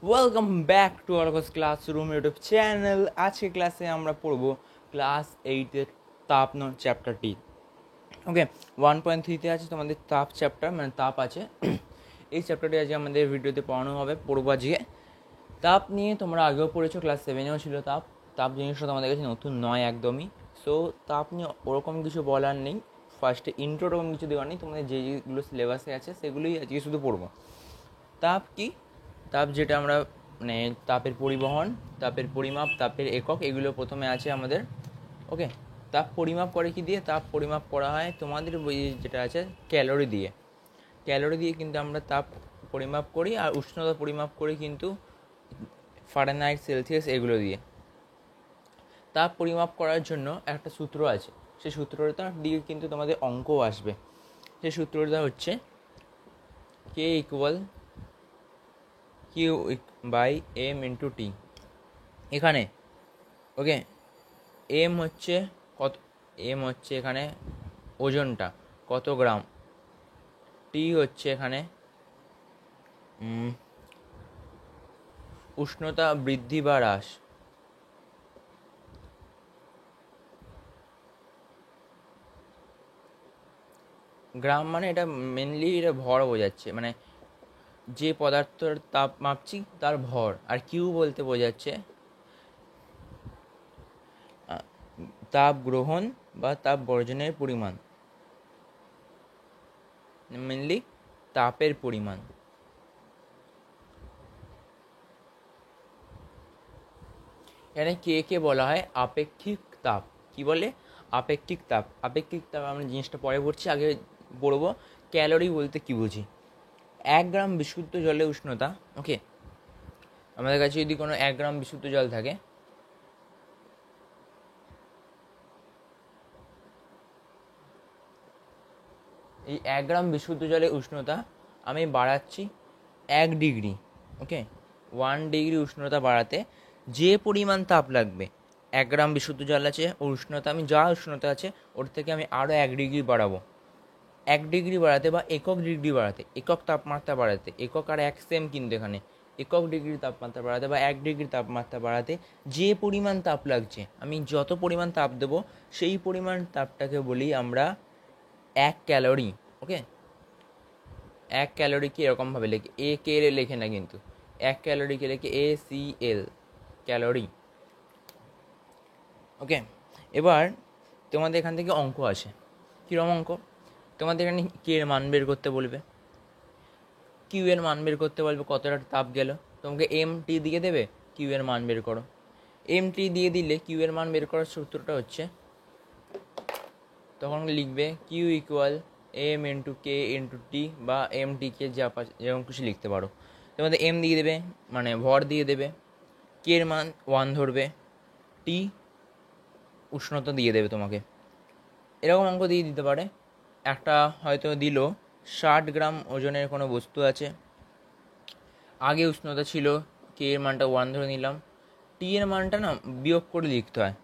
Welcome back to our classroom YouTube channel. আজকে ক্লাসে আমরা পড়ব ক্লাস 8-এর তাপ চ্যাপ্টারটি। ওকে, 1.3-তে আছে তোমাদের তাপ চ্যাপ্টার, মানে তাপ আছে। এই চ্যাপ্টারটি আজকে আমাদের ভিডিওতে পড়ানো হবে, পড়বো আজকে। তাপ নিয়ে তোমরা আগেও পড়েছো, ক্লাস 7-এও ছিল তাপ। তাপ জিনিসটা তোমাদের কাছে নতুন নয় একদমই। সো তাপ নিয়ে ওরকম কিছু বলার নেই, ফার্স্টে ইন্ট্রোরকম কিছু দেওয়ার নেই। তোমাদের যেগুলো সিলেবাসে আছে সেগুলোই আজকে শুধু পড়বো। তাপ কি? তাপ যেটা আমরা মানে তাপের পরিবহন, তাপের পরিমাপ, তাপের একক, এগুলো প্রথমে আছে আমাদের। ওকে, তাপ পরিমাপ করে কি দিয়ে? তাপ পরিমাপ করা হয় তোমাদের বই যেটা আছে ক্যালোরি দিয়ে। ক্যালোরি দিয়ে কিন্তু আমরা তাপ পরিমাপ করি, আর উষ্ণতা পরিমাপ করি কিন্তু ফারেনহাইট, সেলসিয়াস এগুলো দিয়ে। তাপ পরিমাপ করার জন্য একটা সূত্র আছে, সেই সূত্রটা দিয়ে কিন্তু তোমাদের অঙ্কও আসবে। সেই সূত্রটা হচ্ছে K equal Q by M into T. এখানে ওকে, এম হচ্ছে কত, এম হচ্ছে এখানে ওজনটা কত গ্রাম, টি হচ্ছে এখানে উষ্ণতা বৃদ্ধি বা হ্রাস, গ্রাম মানে এটা মেনলি এটা ভর বোঝাচ্ছে, মানে যে পদার্থের তাপ মাপছি তার ভর। আর কিউ বলতে বোঝাচ্ছে তাপ গ্রহণ বা তাপ বর্জনের পরিমাণ, মেনলি তাপের পরিমাণ। এখানে কে বলা হয় আপেক্ষিক তাপ। কি বলে? আপেক্ষিক তাপ। আপেক্ষিক তাপ আমরা জিনিসটা পরে পড়ছি, আগে পড়বো ক্যালোরি বলতে কি বুঝি। 1 গ্রাম বিশুদ্ধ জলের উষ্ণতা, ওকে, আমাদের কাছে যদি কোনো 1 গ্রাম বিশুদ্ধ জল থাকে, এই 1 গ্রাম বিশুদ্ধ জলের উষ্ণতা আমি বাড়াচ্ছি 1 ডিগ্রি। ওকে, 1 ডিগ্রি উষ্ণতা বাড়াতে যে পরিমাণ তাপ লাগবে, 1 গ্রাম বিশুদ্ধ জল আছে, ওর উষ্ণতা আমি যা উষ্ণতা আছে ওর থেকে আমি আরও 1 ডিগ্রি বাড়াবো। 1 ডিগ্রি বাড়াতে বা একক ডিগ্রি বাড়াতে, একক তাপমাত্রা বাড়াতে, একক আর 1 সেম কিন্তু এখানে, একক ডিগ্রি তাপমাত্রা বাড়াতে বা 1 ডিগ্রি তাপমাত্রা বাড়াতে যে পরিমাণ তাপ লাগছে, আমি যত পরিমাণ তাপ দেবো সেই পরিমাণ তাপটাকে বলি আমরা 1 ক্যালোরি। ওকে, 1 ক্যালোরিকে এরকমভাবে লেখে, এ কে লেখে না কিন্তু, 1 ক্যালোরিকে লেখে ACL, ক্যালোরি। ওকে, এবার তোমাদের এখান থেকে অঙ্ক আসে। কীরকম অঙ্ক? তোমাদের এখানে কে এর মান বের করতে বলবে, কিউ এর মান বের করতে বলবে, কতটা তাপ গেল। তোমাকে এম টি দিয়ে দেবে, কিউ এর মান বের করো। এম টি দিয়ে দিলে কিউ এর মান বের করার সূত্রটা হচ্ছে, তখন লিখবে Q equal M into k into T, বা এম টিকে যেরকম খুশি লিখতে পারো। তোমাদের এম দিয়ে দেবে, মানে ভর দিয়ে দেবে, কে এর মান 1 ধরবে, টি উষ্ণতা দিয়ে দেবে তোমাকে। এরকম অঙ্ক দিয়ে দিতে পারে। একটা হয়তো দিল 60 গ্রাম ওজনের কোনো বস্তু আছে, আগে উষ্ণতা ছিল, কে এর মানটা 1 ধরে নিলাম, টি এর মানটা না বিয়োগ করে লিখতে হয়,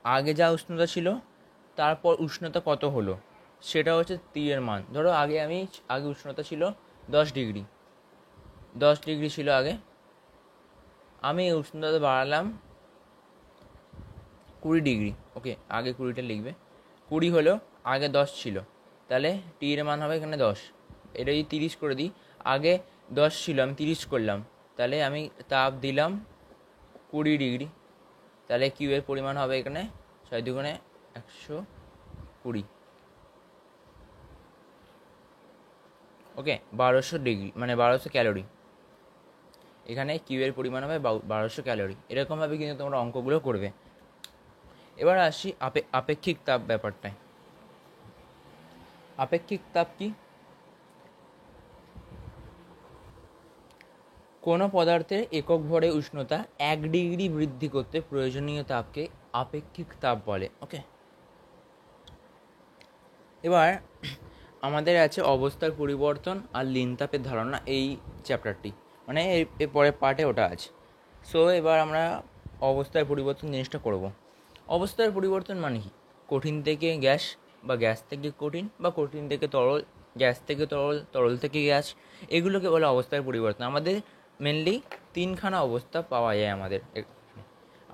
আগে যা উষ্ণতা ছিল তারপর উষ্ণতা কত হলো সেটা হচ্ছে টি এর মান। ধরো আগে উষ্ণতা ছিল 10 ডিগ্রি, 10 ডিগ্রি ছিল আগে, আমি উষ্ণতা বাড়ালাম 20 ডিগ্রি। ওকে, আগে 20টা লিখবে, 20 হলো, আগে 10 ছিল, তাহলে টি এর মান হবে এখানে 10। এটা যদি 30 করে দিই, আগে 10 ছিল আমি 30 করলাম, তাহলে আমি তাপ দিলাম 20 ডিগ্রি, তাহলে কিউ এর পরিমাণ হবে এখানে 6 দুগুণে 120। ওকে, 1200 ডিগ্রি মানে 1200 ক্যালোরি। এখানে কিউ এর পরিমাণ হবে 1200 ক্যালোরি। এরকমভাবে কিন্তু তোমরা অঙ্কগুলো করবে। এবার আসি আপেক্ষিক তাপ ব্যাপারটায়। আপেক্ষিক তাপ কি? কোনো পদার্থের একক ভরে উষ্ণতা 1 ডিগ্রি বৃদ্ধি করতে প্রয়োজনীয় তাপকে আপেক্ষিক তাপ বলে। ওকে, এবার আমাদের আছে অবস্থার পরিবর্তন আর লিন তাপের ধারণা, এই চ্যাপ্টারটি, মানে এর পরের পার্টে ওটা আছে। সো এবার আমরা অবস্থার পরিবর্তন জিনিসটা করব। অবস্থার পরিবর্তন মানে কি? কঠিন থেকে গ্যাস, বা গ্যাস থেকে কঠিন, বা কঠিন থেকে তরল, গ্যাস থেকে তরল, তরল থেকে গ্যাস, এগুলোকে বলে অবস্থার পরিবর্তন। আমাদের মেনলি তিনখানা অবস্থা পাওয়া যায় আমাদের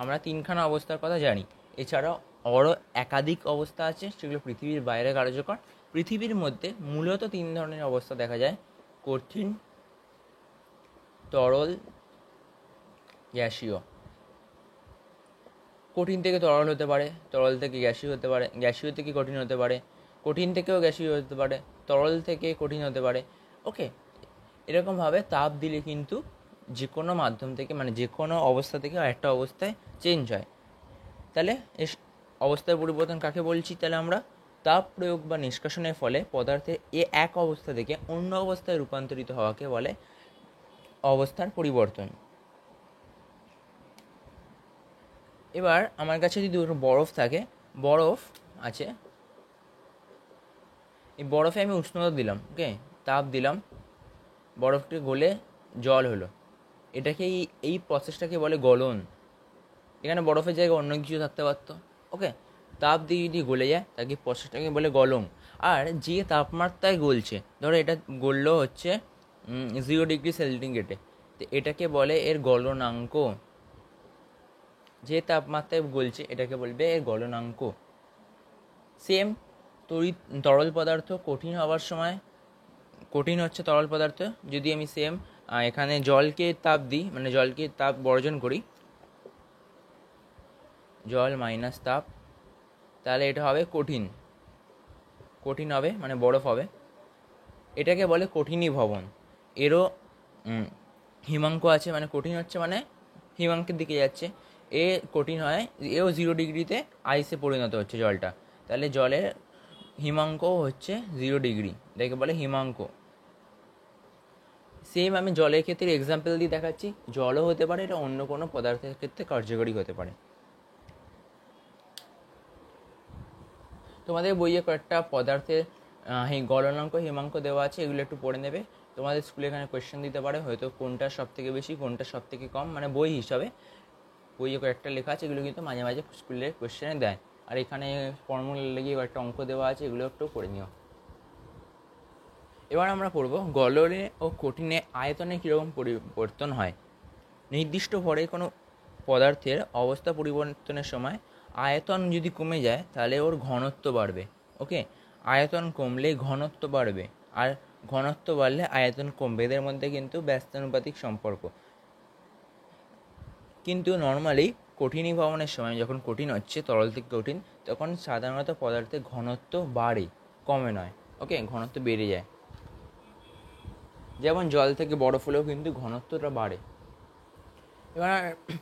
আমরা তিনখানা অবস্থার কথা জানি। এছাড়াও আরও একাধিক অবস্থা আছে, সেগুলো পৃথিবীর বাইরে কার্যকর। পৃথিবীর মধ্যে মূলত তিন ধরনের অবস্থা দেখা যায়: কঠিন, তরল, গ্যাসীয়। কঠিন থেকে তরল হতে পারে, তরল থেকে গ্যাসীয় হতে পারে, গ্যাসীয় থেকে কঠিন হতে পারে, কঠিন থেকেও গ্যাসীয় হতে পারে, তরল থেকে কঠিন হতে পারে। ওকে, এরকমভাবে তাপ দিলে কিন্তু যে কোনো মাধ্যম থেকে, মানে যে কোনো অবস্থা থেকে আরেকটা অবস্থায় চেঞ্জ হয়। তাহলে অবস্থার পরিবর্তন কাকে বলছি? তাহলে আমরা তাপ প্রয়োগ বা নিষ্কাশনের ফলে পদার্থের এক অবস্থা থেকে অন্য অবস্থায় রূপান্তরিত হওয়াকে বলে অবস্থার পরিবর্তন। এবার আমার কাছে যদি বরফ থাকে, বরফ আছে, এই বরফে আমি উষ্ণতা দিলাম, ওকে, তাপ দিলাম, বরফটি গলে জল হলো। এটাকে এই প্রসেসটাকে বলে গলন। এখানে বরফের জায়গায় অন্য কিছু থাকতে পারতো, ওকে। তাপ দিয়ে যদি গলে যায় তাকে প্রসেসটাকে বলে গলন। আর যে তাপমাত্রায় গলছে, ধরো এটা গললো হচ্ছে 0 ডিগ্রি সেন্টিগ্রেডে, তো এটাকে বলে এর গলনাঙ্ক। যে তাপমাত্রায় গলছে এটাকে বলবে এর গলনাঙ্ক। সেম তরল পদার্থ কঠিন হওয়ার সময়, কঠিন হচ্ছে তরল পদার্থ, যদি আমি সেম এখানে জলকে তাপ দিই, মানে জলকে তাপ বর্জন করি, জল মাইনাস তাপ, তাহলে এটা হবে কঠিন। কঠিন হবে মানে বরফ হবে। এটাকে বলে কঠিনী ভবন। এরও হিমাঙ্ক আছে, মানে কঠিন হচ্ছে মানে হিমাঙ্কের দিকে যাচ্ছে। এ কঠিন হয়, এও 0 ডিগ্রিতে আইসে পরিণত হচ্ছে জলটা, তাহলে জলের হিমাঙ্কও হচ্ছে 0 ডিগ্রি, এটাকে বলে হিমাঙ্ক। সেম আমি জলের ক্ষেত্রে এক্সাম্পল দিয়ে দেখাচ্ছি। জলও হতে পারে, এটা অন্য কোনো পদার্থের ক্ষেত্রে কার্যকরী হতে পারে। তোমাদের বইয়ে কয়েকটা পদার্থের গলনাঙ্ক, হিমাঙ্ক দেওয়া আছে, এগুলো একটু পড়ে নেবে। তোমাদের স্কুলে এখানে কোয়েশ্চেন দিতে পারে, হয়তো কোনটা সব থেকে বেশি, কোনটা সব থেকে কম, মানে বই হিসাবে বইয়ে কয়েকটা লেখা আছে, এগুলো কিন্তু মাঝে মাঝে স্কুলের কোয়েশ্চেনে দেয়। আর এখানে ফর্মুলা লেগে কয়েকটা অঙ্ক দেওয়া আছে, এগুলো একটু করে নিও। এবার আমরা পড়ব গলনে ও কঠিনে আয়তনে কীরকম পরিবর্তন হয়। নির্দিষ্ট ভরে কোনো পদার্থের অবস্থা পরিবর্তনের সময় আয়তন যদি কমে যায় তাহলে ওর ঘনত্ব বাড়বে, ওকে। আয়তন কমলে ঘনত্ব বাড়বে, আর ঘনত্ব বাড়লে আয়তন কমবে, এদের মধ্যে কিন্তু ব্যস্তানুপাতিক সম্পর্ক। কিন্তু নর্মালি কঠিনী ভবনের সময়, যখন কঠিন হচ্ছে তরল থেকে কঠিন, তখন সাধারণত পদার্থের ঘনত্ব বাড়ে, কমে নয়, ওকে, ঘনত্ব বেড়ে যায়। যেমন জল থেকে বরফ হলেও কিন্তু ঘনত্বটা বাড়ে। এবার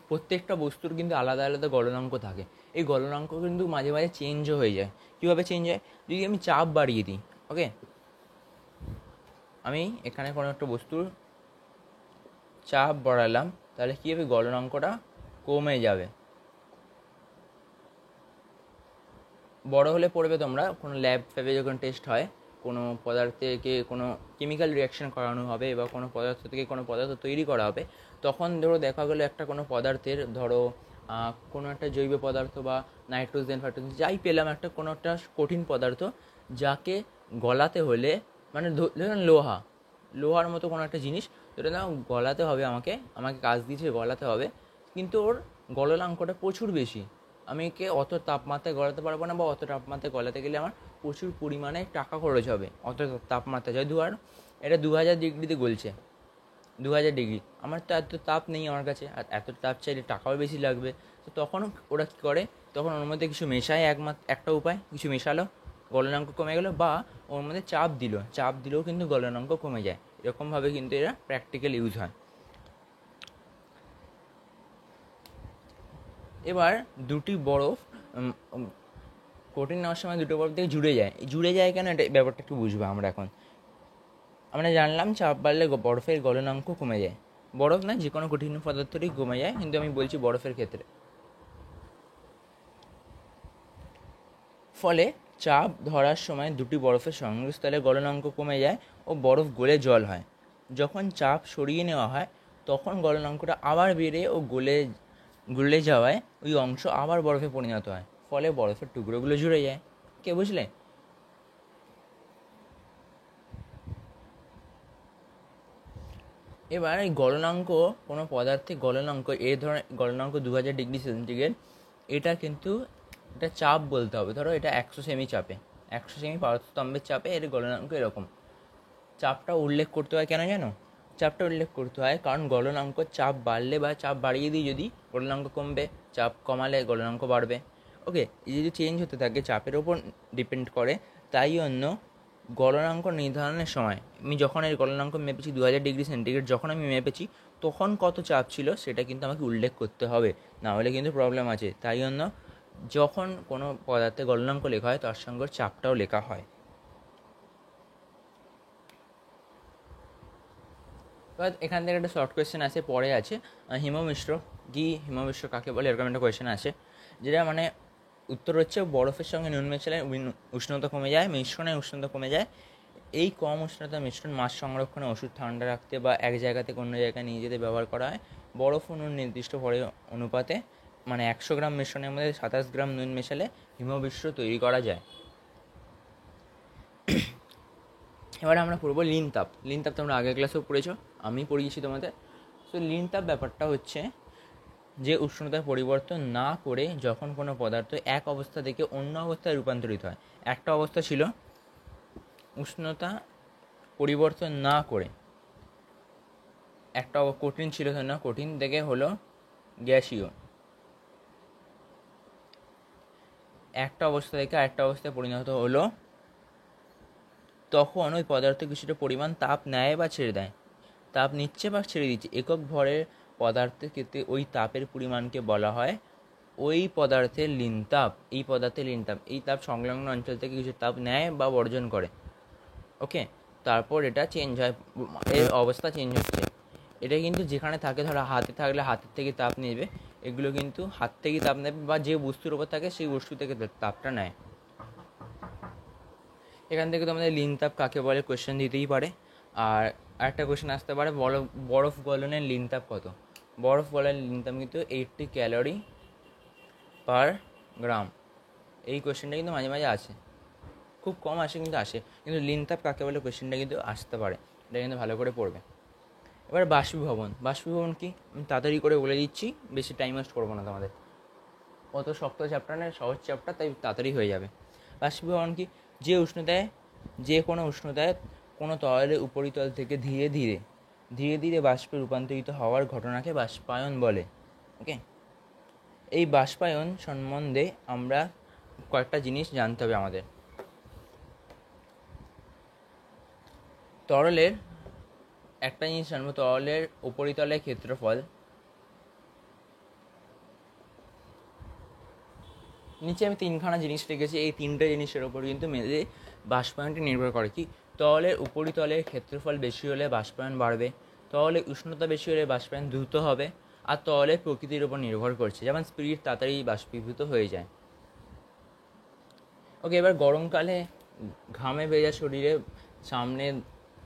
প্রত্যেকটা বস্তুর কিন্তু আলাদা আলাদা গলনাঙ্ক থাকে। এই গলনাঙ্ক কিন্তু মাঝে মাঝে চেঞ্জও হয়ে যায়। কীভাবে চেঞ্জ হয়? যদি আমি চাপ বাড়িয়ে দিই, ওকে, আমি এখানে কোনো একটা বস্তুর চাপ বাড়ালাম, তাহলে কী হবে? গলনাঙ্কটা কমে যাবে। বড় হলে পড়বে তোমরা, কোনো ল্যাব ফ্যাবে যখন টেস্ট হয়, কোনো পদার্থকে কোনো কেমিক্যাল রিয়াকশান করানো হবে বা কোনো পদার্থ থেকে কোনো পদার্থ তৈরি করা হবে, তখন ধরো দেখা গেলো একটা কোনো পদার্থের, ধরো কোনো একটা জৈব পদার্থ বা নাইট্রোজেন ফাইট্রোজেন যাই পেলাম, একটা কোনো একটা কঠিন পদার্থ, যাকে গলাতে হলে, মানে ধরুন লোহার মতো কোনো একটা জিনিস, যেটা না গলাতে হবে, আমাকে কাজ দিয়েছে গলাতে হবে, কিন্তু ওর গলনাঙ্কটা প্রচুর বেশি। আমি অত তাপমাত্রায় গলাতে পারবো না, বা অত তাপমাত্রায় গলাতে গেলে আমার প্রচুর পরিমাণে টাকা খরচ হবে। অত তাপমাত্রা যদি এটা 2000 ডিগ্রিতে গলছে, 2000 ডিগ্রি, আমার তো এত তাপ নেই আমার কাছে, আর এত তাপ চাইলে টাকাও বেশি লাগবে। তো তখন ওরা কী করে? তখন ওর মধ্যে কিছু মেশায়, একটা উপায়, কিছু মেশালো, গলনাঙ্ক কমে গেলো, বা ওর মধ্যে চাপ দিলেও কিন্তু গলনাঙ্ক কমে যায়। এরকমভাবে কিন্তু এরা প্র্যাকটিক্যাল ইউজ হয়। এবার দুটি বরফ কঠিন নেওয়ার সময় দুটো বরফ থেকে জুড়ে যায় কেন, এটা ব্যাপারটা একটু বুঝবো আমরা এখন। আমরা জানলাম চাপ বাড়লে বরফের গলনাঙ্ক কমে যায়। বরফ না, যে কোনো কঠিন পদার্থটি কমে যায়, কিন্তু আমি বলছি বরফের ক্ষেত্রে। ফলে চাপ ধরার সময় দুটি বরফের সংযোগস্থলে গলনাঙ্ক কমে যায় ও বরফ গলে জল হয়। যখন চাপ সরিয়ে নেওয়া হয় তখন গলনাঙ্কটা আবার বেড়ে ও গলে যাওয়ায় ওই অংশ আবার বরফে পরিণত হয়, ফলে বরফের টুকরোগুলো জুড়ে যায়। কে বুঝলে? এবার এই গলনাঙ্ক, কোনো পদার্থের গলনাঙ্ক, এই ধরনের গলনাঙ্ক 2000 ডিগ্রি সেন্টিগ্রেড, এটা কিন্তু এটা চাপ বলতে হবে। ধরো এটা 100 সেমি চাপে, 100 সেমি পারস্তম্ভের চাপে এর গলনাঙ্ক এরকম। চাপটা উল্লেখ করতে হয় কেন জানো? চাপটা উল্লেখ করতে হয় কারণ গলনাঙ্ক চাপ বাড়লে বা চাপ বাড়িয়ে দিই যদি গলনাঙ্ক কমবে, চাপ কমালে গলনাঙ্ক বাড়বে। ওকে, এই যদি চেঞ্জ হতে থাকে চাপের ওপর ডিপেন্ড করে। তাই জন্য গলনাঙ্ক নির্ধারণের সময় আমি যখন এই গলনাঙ্ক মেপেছি 2000 ডিগ্রি সেন্টিগ্রেড, যখন আমি মেপেছি তখন কত চাপ ছিল সেটা কিন্তু আমাকে উল্লেখ করতে হবে, না হলে কিন্তু প্রবলেম আছে। তাই জন্য যখন কোনো পদার্থে গলনাঙ্ক লেখা হয় তার সঙ্গে চাপটাও লেখা হয়। এবার এখান থেকে একটা শর্ট কোয়েশ্চেন আছে, পরে আছে হিমমিশ্র কি, হিমমিশ্র কাকে বলে, এরকম একটা কোয়েশ্চেন আছে, যেটা মানে উত্তর হচ্ছে বরফের সঙ্গে নুন মেশালে উষ্ণতা কমে যায়, মিশ্রণের উষ্ণতা কমে যায়। এই কম উষ্ণতা মিশ্রণ মাছ সংরক্ষণে, ওষুধ ঠান্ডা রাখতে বা এক জায়গা থেকে অন্য জায়গায় নিয়ে যেতে ব্যবহার করা হয়। বরফ ও নুন নির্দিষ্ট পরে অনুপাতে, মানে 100 গ্রাম মিশ্রণের মধ্যে 27 গ্রাম নুন মেশালে হিমবিশ্র তৈরি করা যায়। এবারে আমরা পড়বো লিন তাপ। লিন তাপ তোমরা আগের ক্লাসেও পড়েছো, আমি পড়িয়েছি তোমাদের। সো লিন তাপ ব্যাপারটা হচ্ছে যে উষ্ণতার পরিবর্তন না করে যখন কোনো পদার্থ এক অবস্থা থেকে অন্য অবস্থায় রূপান্তরিত হয়। একটা অবস্থা ছিল উষ্ণতা পরিবর্তন না করে, একটা কঠিন ছিল না, কঠিন থেকে হলো গ্যাসীয়, একটা অবস্থা থেকে আরেকটা অবস্থায় পরিণত হলো, তখন ওই পদার্থ কিছুটা পরিমাণ তাপ নেয় বা ছেড়ে দেয়, তাপ নিচ্ছে বা ছেড়ে দিচ্ছে। একক ভরের পদার্থের ক্ষেত্রে ওই তাপের পরিমাণকে বলা হয় ওই পদার্থের লিন তাপ। এই পদার্থের লিন তাপ, এই তাপ সংলগ্ন অঞ্চল থেকে কিছু তাপ নেয় বা বর্জন করে। ওকে, তারপর এটা চেঞ্জ হয়, এর অবস্থা চেঞ্জ হচ্ছে। এটা কিন্তু যেখানে থাকে, ধরো হাতে থাকলে হাতের থেকে তাপ নেবে, এগুলো কিন্তু হাত থেকে তাপ নেবে বা যে বস্তুর ওপর থাকে সেই বস্তু থেকে তাপটা নেয়। এখান থেকে তো আমাদের লিন তাপ কাকে বলে কোয়েশ্চেন দিতেই পারে। আর আরেকটা কোয়েশ্চেন আসতে পারে, বরফ গলনের লিন তাপ কত? বরফ গলনের লিন তাপ কিন্তু 80 ক্যালোরি পার গ্রাম। এই কোয়েশ্চেনটা কিন্তু মাঝে মাঝে আসে, খুব কম আসে কিন্তু আসে। কিন্তু লিন তাপ কাকে বলে কোয়েশ্চেনটা কিন্তু আসতে পারে, এটা কিন্তু ভালো করে পড়বে। এবার বাষ্পীভবন। বাষ্পীভবন কি আমি তাড়াতাড়ি করে বলে দিচ্ছি, বেশি টাইম ওয়েস্ট করবো না তোমাদের, অত শক্ত চ্যাপ্টার নয়, সহজ চ্যাপ্টার, তাই তাড়াতাড়ি হয়ে যাবে। বাষ্পীভবন কি, যে উষ্ণতায়, যে কোনো উষ্ণতায় কোনো তরলের উপরিতল থেকে ধীরে ধীরে ধীরে ধীরে বাষ্পে রূপান্তরিত হওয়ার ঘটনাকে বাষ্পায়ন বলে। ওকে, এই বাষ্পায়ন সম্বন্ধে আমরা কয়েকটা জিনিস জানতে হবে আমাদের। তরলের একটা জিনিস জানবো, তরলের উপরিতলের ক্ষেত্রফল, নিচে আমি তিনখানা জিনিস লিখেছি, এই তিনটে জিনিসের ওপর কিন্তু মেনলি বাষ্পায়নটি নির্ভর করে। কি, তরলের উপরিতলের ক্ষেত্রফল বেশি হলে বাষ্পায়ন বাড়বে, তরলের উষ্ণতা বেশি হলে বাষ্পায়ন দ্রুত হবে, আর তরলের প্রকৃতির ওপর নির্ভর করছে, যেমন স্পিরিট তাড়াতাড়ি বাষ্পীভূত হয়ে যায়। ওকে, এবার গরমকালে ঘামে ভেজা শরীরে সামনে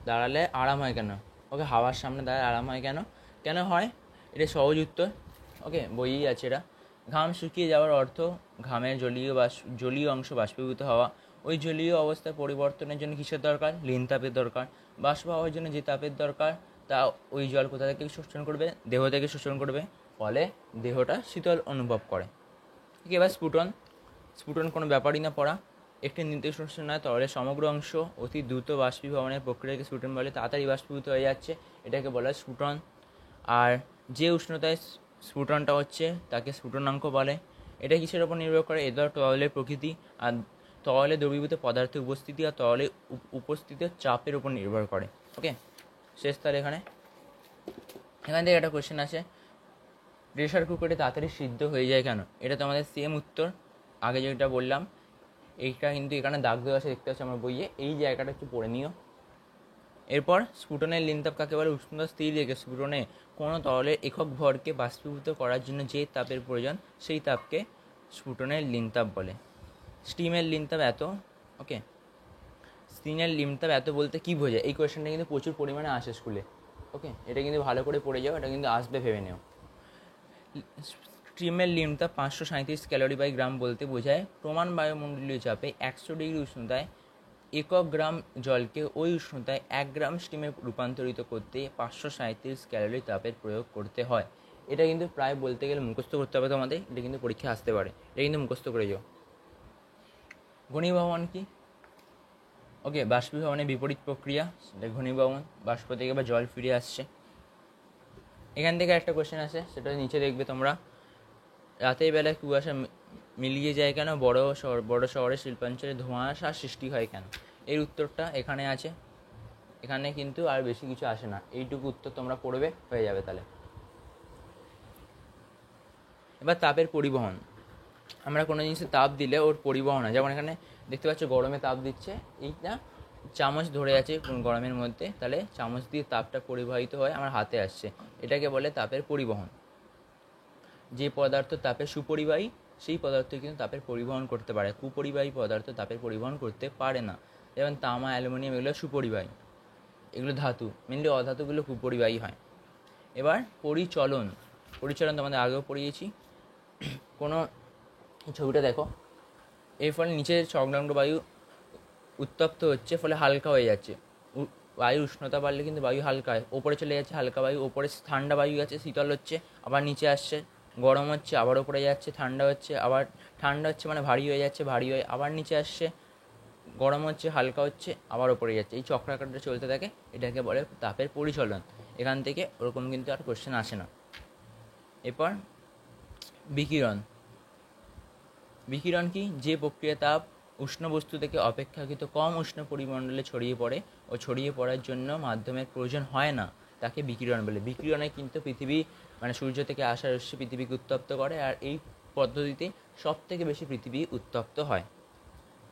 দাঁড়ালে আরাম হয় কেন? ওকে, হাওয়ার সামনে দাঁড়ালে আরাম হয় কেন? কেন হয়? এটা সহজ উত্তর। ওকে, বইই আছে এটা। ঘাম শুকিয়ে যাওয়ার অর্থ ঘামের জলীয় অংশ বাষ্পীভূত হওয়া। ওই জলীয় অবস্থার পরিবর্তনের জন্য কিসের দরকার? লিন তাপের দরকার। বাষ্প হওয়ার জন্য যে তাপের দরকার তা ওই জল কোথা থেকে শোষণ করবে? দেহ থেকে শোষণ করবে, ফলে দেহটা শীতল অনুভব করে। ঠিক, এবার স্ফুটন। স্ফুটন কোনো ব্যাপারই না পড়া, একটি নির্দিষ্ট উষ্ণতায় তরলের সমগ্র অংশ অতি দ্রুত বাষ্পীভবনের প্রক্রিয়াকে স্ফুটন বলে, তাড়াতাড়ি বাষ্পীভূত হয়ে যাচ্ছে, এটাকে বলা হয় স্ফুটন। আর যে উষ্ণতায় স্ফুটনটা হচ্ছে তাকে স্ফুটনাঙ্ক বলে। এটা কিসের ওপর নির্ভর করে? এটা তরলের প্রকৃতি আর তরলে দ্রবীভূত পদার্থের উপস্থিতি আর তরলে উপস্থিত চাপের উপর নির্ভর করে। ওকে, শেষ তার এখানে। এখান থেকে একটা কোয়েশ্চেন আছে, প্রেশার কুকারে তাড়াতাড়ি সিদ্ধ হয়ে যায় কেন? এটা তো আমাদের সেম উত্তর আগে যেটা বললাম, এইটা কিন্তু এখানে দাগ দেওয়া আছে, দেখতে পাচ্ছি আমার বইয়ে, এই জায়গাটা একটু পড়ে নিও। এরপর স্ফুটনের লিন তাপ কাকে বলে? উষ্ণতা স্থির রেখে স্ফুটনে কোনো তরলের একক ভরকে বাষ্পীভূত করার জন্য যে তাপের প্রয়োজন সেই তাপকে স্ফুটনের লিন তাপ বলে। স্টিমের লিন তাপ এত। ওকে, স্টিমের লিন তাপ এত বলতে কী বোঝায়? এই কোয়েশ্চেনটা কিন্তু প্রচুর পরিমাণে আসে স্কুলে। ওকে, এটা কিন্তু ভালো করে পড়ে যাও, এটা কিন্তু আসবে, ভেবে নেও। স্টিমের লিন তাপ 537 ক্যালোরি বাই গ্রাম বলতে বোঝায় প্রমাণ বায়ুমণ্ডলীয় চাপে 100 ডিগ্রি উষ্ণতায় একক গ্রাম জলকে ওই উষ্ণতায় 1 গ্রাম স্টিমে রূপান্তরিত করতে 537 ক্যালোরি তাপের প্রয়োগ করতে হয়। এটা কিন্তু প্রায় বলতে গেলে মুখস্থ করতে হবে তোমাদের, এটা কিন্তু পরীক্ষা আসতে পারে, এটা কিন্তু মুখস্থ করে যাও। ঘনীভবন কি? ওকে, বাষ্পীভবনের বিপরীত প্রক্রিয়া, সেটা ঘনীভবন। বাষ্প থেকে বা জল ফিরে আসছে। এখান থেকে একটা কোশ্চেন আছে, সেটা নিচে দেখবে তোমরা। রাতের বেলায় কুয়াশা মিলিয়ে যায় কেন? বড় শহরের শিল্পাঞ্চলে ধোঁয়াশা সৃষ্টি হয় কেন? এর উত্তরটা এখানে আছে, এখানে কিন্তু আর বেশি কিছু আসে না, এইটুকু উত্তর তোমরা পড়বে, হয়ে যাবে তাহলে। এবার তাপের পরিবহন। আমরা কোনো জিনিসে তাপ দিলে ওর পরিবহন হয়, যেমন এখানে দেখতে পাচ্ছ গরমে তাপ দিচ্ছে, এইটা চামচ ধরে আছে গরমের মধ্যে, তাহলে চামচ দিয়ে তাপটা পরিবাহিত হয় আমার হাতে আসছে, এটাকে বলে তাপের পরিবহন। যে পদার্থ তাপের সুপরিবাহী সেই পদার্থ কিন্তু তাপের পরিবহন করতে পারে, কুপরিবাহী পদার্থ তাপের পরিবহন করতে পারে না। যেমন তামা, অ্যালুমিনিয়াম এগুলো সুপরিবাহী, এগুলো ধাতু, মেনলি অধাতুগুলো কুপরিবাহী হয়। এবার পরিচলন তোমাদের আগেও পড়িয়েছি। কোনো ছবিটা দেখো, এর ফলে নিচের সংলগ্ন বায়ু উত্তপ্ত হচ্ছে, ফলে হালকা হয়ে যাচ্ছে। বায়ুর উষ্ণতা বাড়লে কিন্তু বায়ু হালকা হয়, ওপরে চলে যাচ্ছে হালকা বায়ু, ওপরে ঠান্ডা বায়ু আছে, শীতল হচ্ছে, আবার নিচে আসছে, গরম হচ্ছে, আবার ওপরে যাচ্ছে, ঠান্ডা হচ্ছে, আবার ঠান্ডা হচ্ছে মানে ভারী হয়ে যাচ্ছে, ভারী হয়ে আবার নিচে আসছে, গরম হচ্ছে, হালকা হচ্ছে, আবার ওপরে যাচ্ছে, এই চক্রাকারটা চলতে থাকে, এটাকে বলে তাপের পরিচলন। এখান থেকে ওরকম কিন্তু আর কোশ্চেন আসে না। এরপর বিকিরণ কি? যে প্রক্রিয়া তাপ উষ্ণ বস্তু থেকে অপেক্ষাকৃত কম উষ্ণ পরিমণ্ডলে ছড়িয়ে পড়ে ও ছড়িয়ে পড়ার জন্য মাধ্যমের প্রয়োজন হয় না, তাকে বিকিরণ বলে। বিকিরণে কিন্তু পৃথিবী মানে সূর্য থেকে আসা রশ্মি পৃথিবীকে উত্তপ্ত করে, আর এই পদ্ধতিতে সব থেকে বেশি পৃথিবী উত্তপ্ত হয়।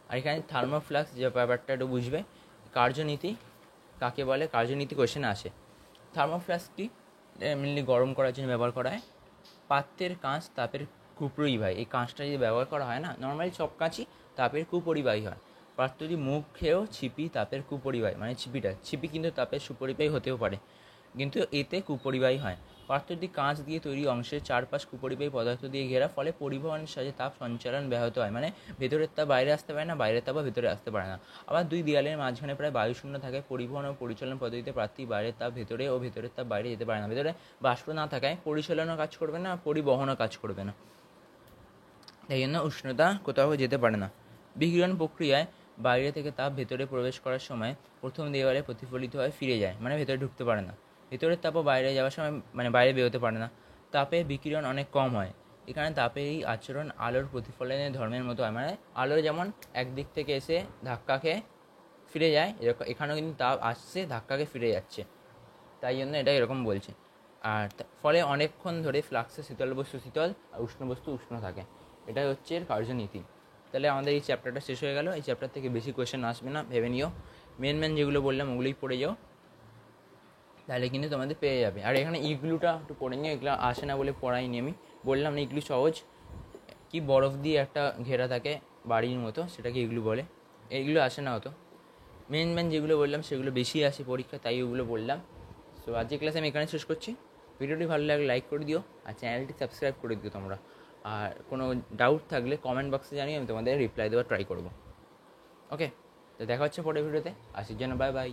আর এখানে থার্মোফ্লাক্স যে ব্যাপারটা একটু বুঝবে। কার্যনীতি কাকে বলে? কার্যনীতি কোশ্চেনে আসে। থার্মোফ্লাক্স কি? মেনলি গরম করার জন্য ব্যবহার করা হয়। পাত্রের কাঁচ তাপের কুপরিবাহী, এই কাঁচটা যদি ব্যবহার করা হয় না, নর্মালি সব কাঁচই তাপের কুপরিবাহী হয়। পাত্রটি মুখ খেয়েও ছিপি তাপের কুপরিবাহী, মানে ছিপি কিন্তু তাপের সুপরিবাহী হতেও পারে, কিন্তু এতে কুপরিবাহী হয়। পাত্রটি কাঁচ দিয়ে তৈরি অংশের চারপাশ কুপরিবাহী পদার্থ দিয়ে ঘেরা, ফলে পরিবহনের সাহায্যে তাপ সঞ্চালন ব্যাহত হয়, মানে ভেতরের তাপ বাইরে আসতে পারে না, বাইরের তাপও ভেতরে আসতে পারে না। আবার দুই দেয়ালের মাঝখানে প্রায় বায়ুশূন্য থাকে, পরিবহন ও পরিচালন পদ্ধতিতে প্রার্থী বাইরের তাপ ভেতরে ও ভেতরের তাপ বাইরে যেতে পারে না। ভেতরে বাষ্প না থাকায় পরিচালনও কাজ করবে না, পরিবহনও কাজ করবে না, তাই জন্য উষ্ণতা কোথাও যেতে পারে না। বিকিরণ প্রক্রিয়ায় বাইরে থেকে তাপ ভেতরে প্রবেশ করার সময় প্রথম দেওয়ালে প্রতিফলিত হয়, ফিরে যায়, মানে ভেতরে ঢুকতে পারে না। ভেতরের তাপও বাইরে যাওয়ার সময় মানে বাইরে বেরোতে পারে না। তাপে বিকিরণ অনেক কম হয়। এখানে তাপের এই আচরণ আলোর প্রতিফলনের ধর্মের মতো হয়, মানে আলো যেমন একদিক থেকে এসে ধাক্কা খেয়ে ফিরে যায়, এখানেও কিন্তু তাপ আসছে, ধাক্কা খেয়ে ফিরে যাচ্ছে, তাই জন্য এটা এরকম বলছে। আর ফলে অনেকক্ষণ ধরে ফ্লাক্সে শীতল বস্তু শীতল আর উষ্ণ বস্তু উষ্ণ থাকে, এটাই হচ্ছে এর কার্যনীতি। তাহলে আমাদের এই চ্যাপ্টারটা শেষ হয়ে গেল। এই চ্যাপ্টার থেকে বেশি কোয়েশ্চেন আসবে না, ভেবে নিও। মেন যেগুলো বললাম ওগুলোই পড়ে যাও, তাহলে কিন্তু তোমাদের পেয়ে যাবে। আর এখানে ইগলুটা একটু পড়ে নিও, এগুলো আসে না বলে পড়াইনি আমি, বললাম না ইগলু সহজ। কি বরফ দিয়ে একটা ঘেরা থাকে বাড়ির মতো, সেটাকে ইগলু বলে, এইগুলো আসে না হতো। মেন যেগুলো বললাম সেগুলো বেশি আসে পরীক্ষা, তাই ওগুলো বললাম। সো আজকের ক্লাসে আমি এখানে শেষ করছি। ভিডিওটি ভালো লাগলে লাইক করে দিও, আর চ্যানেলটি সাবস্ক্রাইব করে দিও তোমরা। আর কোনো ডাউট থাকলে কমেন্ট বক্সে জানিয়ে আমি তোমাদের রিপ্লাই দেওয়ার ট্রাই করবো। ওকে, তো দেখা হচ্ছে পরের ভিডিওতে। আসির জন্য বাই বাই।